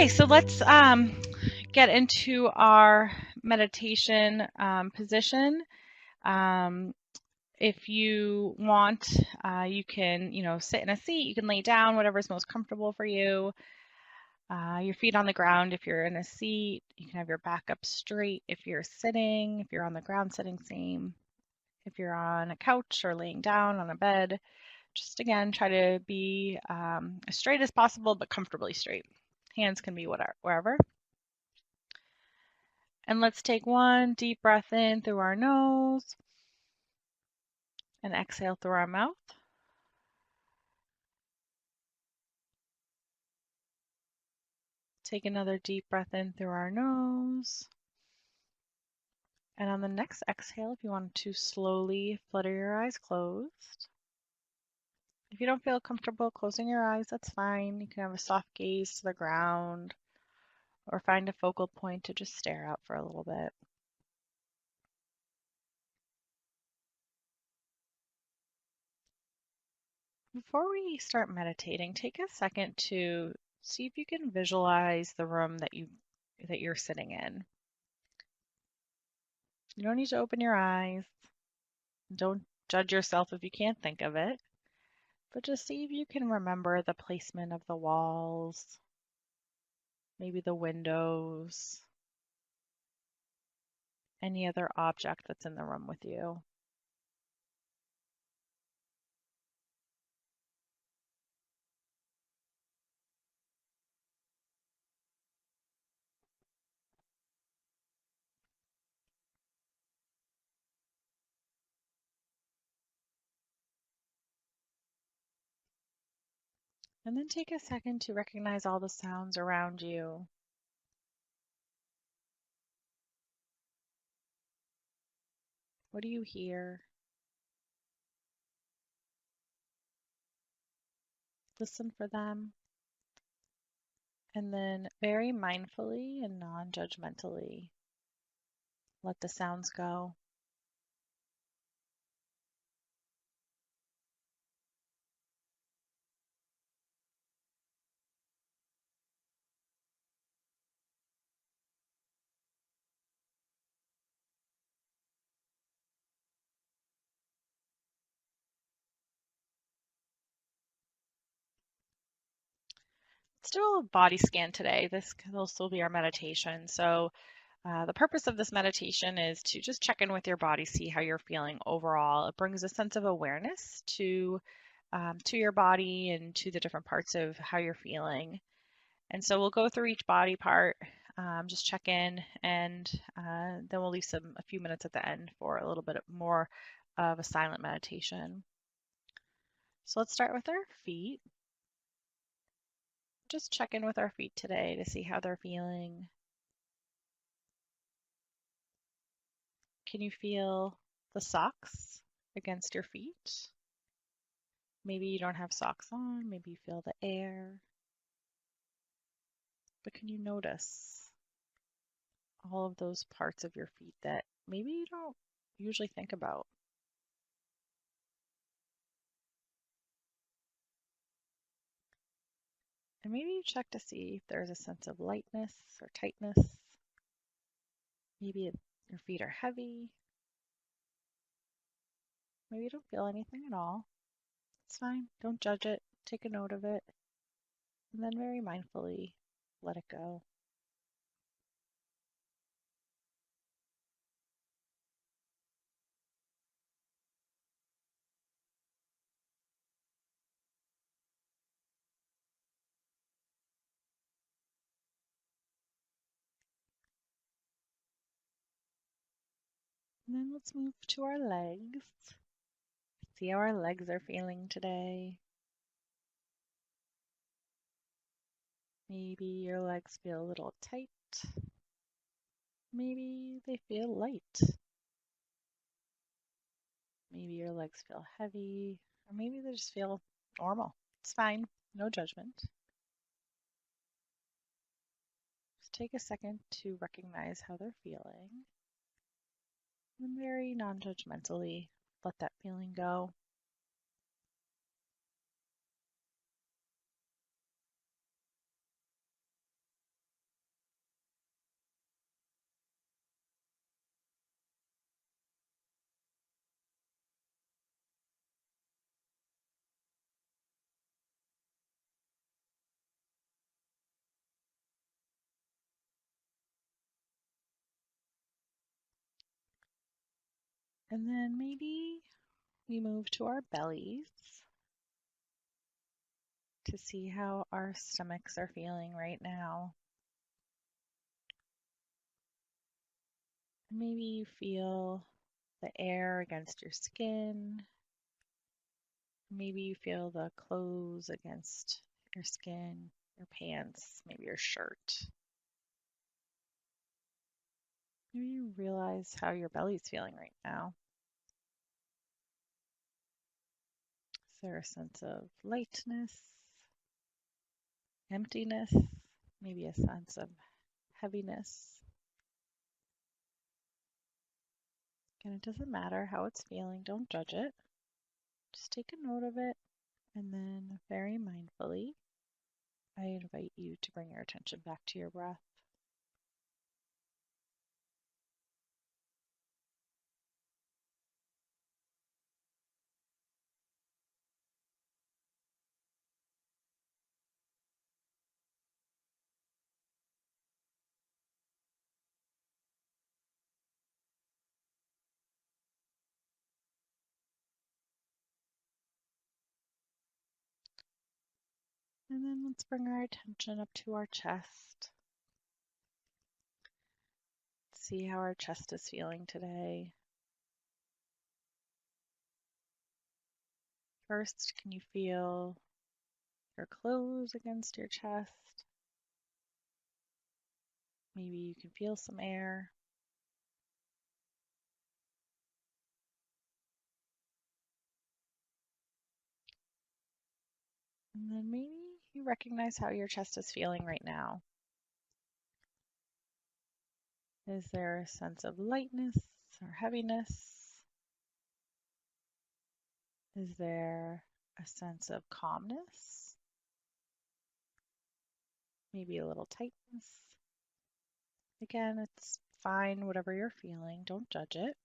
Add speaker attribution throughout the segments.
Speaker 1: Okay, so let's get into our meditation position. If you want, you can, sit in a seat. You can lay down, whatever's most comfortable for you. Your feet on the ground if you're in a seat. You can have your back up straight if you're sitting. If you're on the ground, sitting, same. If you're on a couch or laying down on a bed, just again, try to be as straight as possible, but comfortably straight. Hands can be wherever. And let's take one deep breath in through our nose and exhale through our mouth. Take another deep breath in through our nose. And on the next exhale, if you want to slowly flutter your eyes closed. If you don't feel comfortable closing your eyes, that's fine. You can have a soft gaze to the ground or find a focal point to just stare out for a little bit. Before we start meditating, take a second to see if you can visualize the room that you're sitting in. You don't need to open your eyes. Don't judge yourself if you can't think of it, but just see if you can remember the placement of the walls, maybe the windows, any other object that's in the room with you. And then take a second to recognize all the sounds around you. What do you hear? Listen for them. And then very mindfully and non-judgmentally, let the sounds go. Let's do a body scan today. This will still be our meditation. So the purpose of this meditation is to just check in with your body, see how you're feeling overall. It brings a sense of awareness to your body and to the different parts of how you're feeling. And so we'll go through each body part, just check in, and then we'll leave a few minutes at the end for a little bit more of a silent meditation. So let's start with our feet. Just check in with our feet today to see how they're feeling. Can you feel the socks against your feet? Maybe you don't have socks on, maybe you feel the air. But can you notice all of those parts of your feet that maybe you don't usually think about? And maybe you check to see if there's a sense of lightness or tightness. Maybe your feet are heavy. Maybe you don't feel anything at all. It's fine. Don't judge it. Take a note of it. And then very mindfully let it go. And then let's move to our legs. See how our legs are feeling today. Maybe your legs feel a little tight. Maybe they feel light. Maybe your legs feel heavy, or maybe they just feel normal. It's fine, no judgment. Just take a second to recognize how they're feeling. And very non-judgmentally let that feeling go. And then maybe we move to our bellies to see how our stomachs are feeling right now. Maybe you feel the air against your skin. Maybe you feel the clothes against your skin, your pants, maybe your shirt. Maybe you realize how your belly's feeling right now. Is there a sense of lightness, emptiness, maybe a sense of heaviness? And it doesn't matter how it's feeling, don't judge it. Just take a note of it, and then very mindfully, I invite you to bring your attention back to your breath. And then let's bring our attention up to our chest. See how our chest is feeling today. First, can you feel your clothes against your chest? Maybe you can feel some air. And then maybe you recognize how your chest is feeling right now. Is there a sense of lightness or heaviness? Is there a sense of calmness? Maybe a little tightness? Again, it's fine, whatever you're feeling. Don't judge it.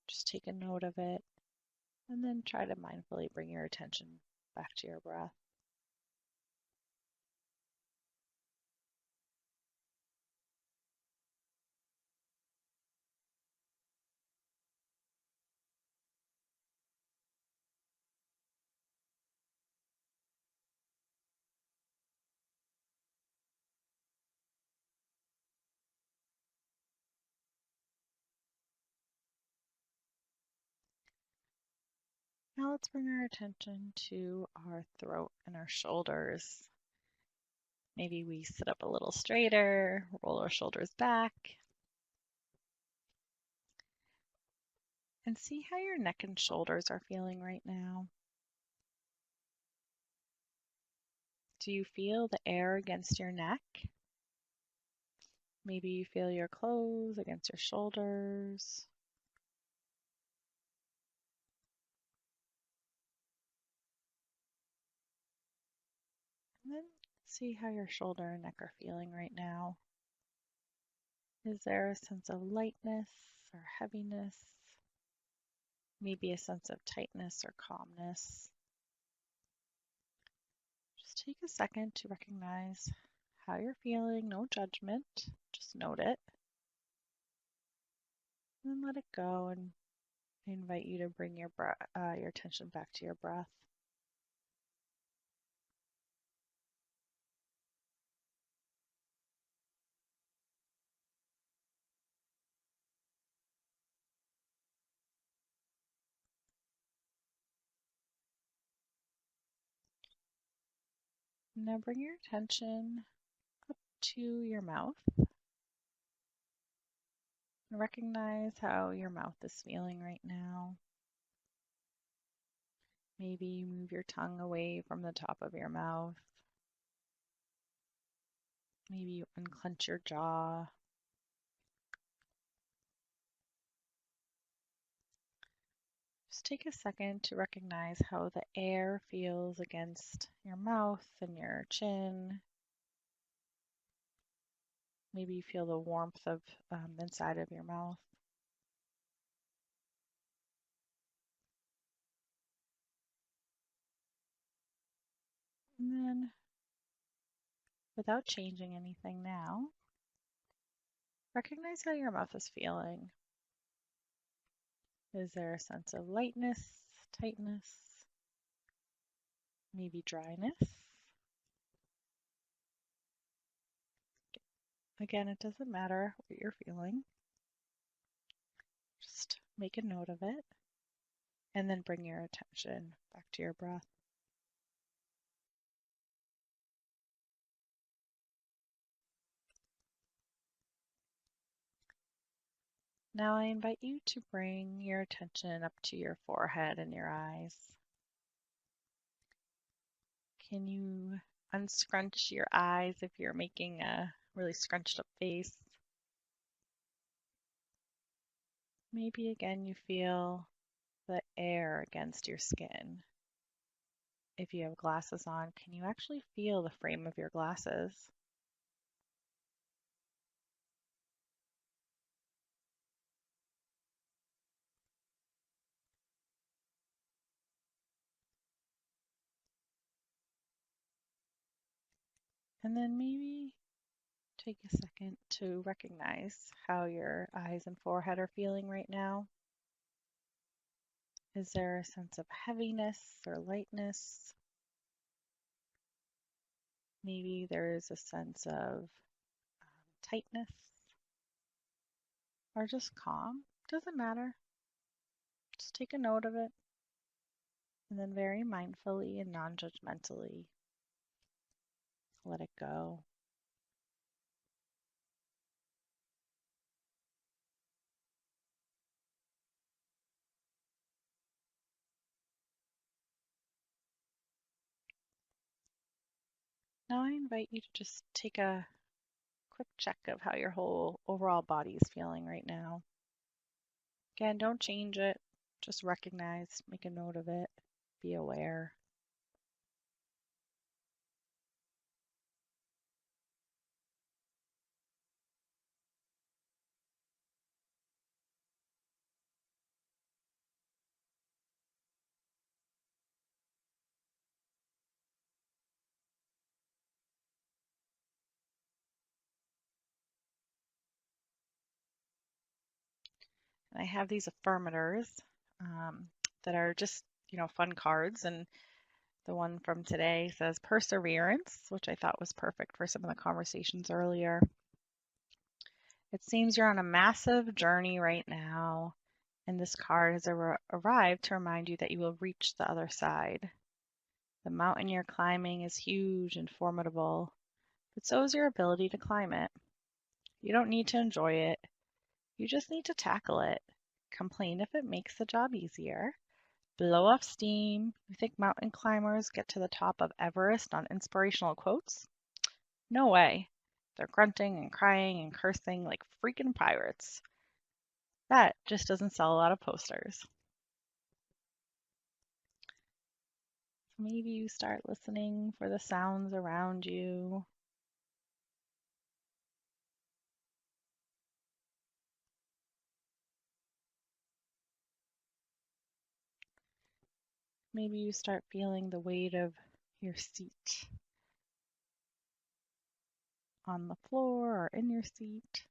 Speaker 1: Just take a note of it and then try to mindfully bring your attention back to your breath. Now let's bring our attention to our throat and our shoulders. Maybe we sit up a little straighter, roll our shoulders back, and see how your neck and shoulders are feeling right now. Do you feel the air against your neck? Maybe you feel your clothes against your shoulders. And then see how your shoulder and neck are feeling right now. Is there a sense of lightness or heaviness? Maybe a sense of tightness or calmness? Just take a second to recognize how you're feeling, no judgment, just note it. And then let it go, and I invite you to bring your attention back to your breath. Now bring your attention up to your mouth. Recognize how your mouth is feeling right now. Maybe you move your tongue away from the top of your mouth. Maybe you unclench your jaw. Just take a second to recognize how the air feels against your mouth and your chin. Maybe you feel the warmth of inside of your mouth. And then, without changing anything now, recognize how your mouth is feeling. Is there a sense of lightness, tightness, maybe dryness? Again, it doesn't matter what you're feeling. Just make a note of it and then bring your attention back to your breath. Now I invite you to bring your attention up to your forehead and your eyes. Can you unscrunch your eyes if you're making a really scrunched up face? Maybe again you feel the air against your skin. If you have glasses on, can you actually feel the frame of your glasses? And then maybe take a second to recognize how your eyes and forehead are feeling right now. Is there a sense of heaviness or lightness? Maybe there is a sense of tightness or just calm. Doesn't matter. Just take a note of it and then very mindfully and non-judgmentally let it go. Now I invite you to just take a quick check of how your whole overall body is feeling right now. Again, don't change it. Just recognize, make a note of it, be aware. And I have these affirmators that are just, fun cards. And the one from today says perseverance, which I thought was perfect for some of the conversations earlier. It seems you're on a massive journey right now, and this card has arrived to remind you that you will reach the other side. The mountain you're climbing is huge and formidable, but so is your ability to climb it. You don't need to enjoy it. You just need to tackle it. Complain if it makes the job easier. Blow off steam. You think mountain climbers get to the top of Everest on inspirational quotes? No way. They're grunting and crying and cursing like freaking pirates. That just doesn't sell a lot of posters. Maybe you start listening for the sounds around you. Maybe you start feeling the weight of your seat on the floor or in your seat.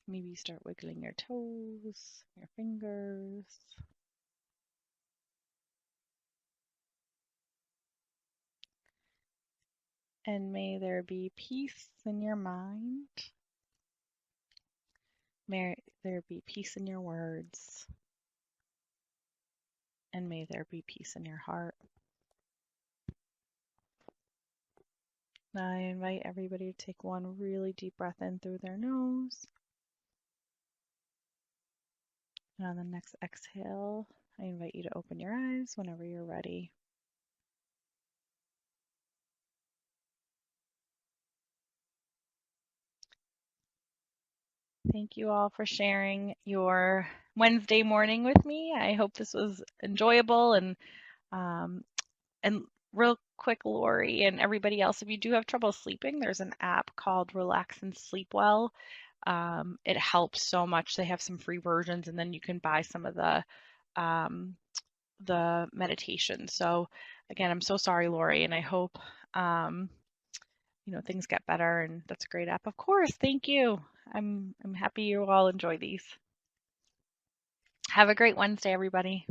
Speaker 1: Maybe you start wiggling your toes, your fingers. And may there be peace in your mind. May there be peace in your words. And may there be peace in your heart. Now I invite everybody to take one really deep breath in through their nose. And on the next exhale, I invite you to open your eyes whenever you're ready. Thank you all for sharing your Wednesday morning with me. I hope this was enjoyable um, and real quick, Lori and everybody else, if you do have trouble sleeping, there's an app called Relax and Sleep Well. It helps so much. They have some free versions, and then you can buy some of um, the meditation. So again, I'm so sorry, Lori, and I hope things get better, and that's a great app. Of course, thank you. I'm happy you all enjoy these. Have a great Wednesday, everybody.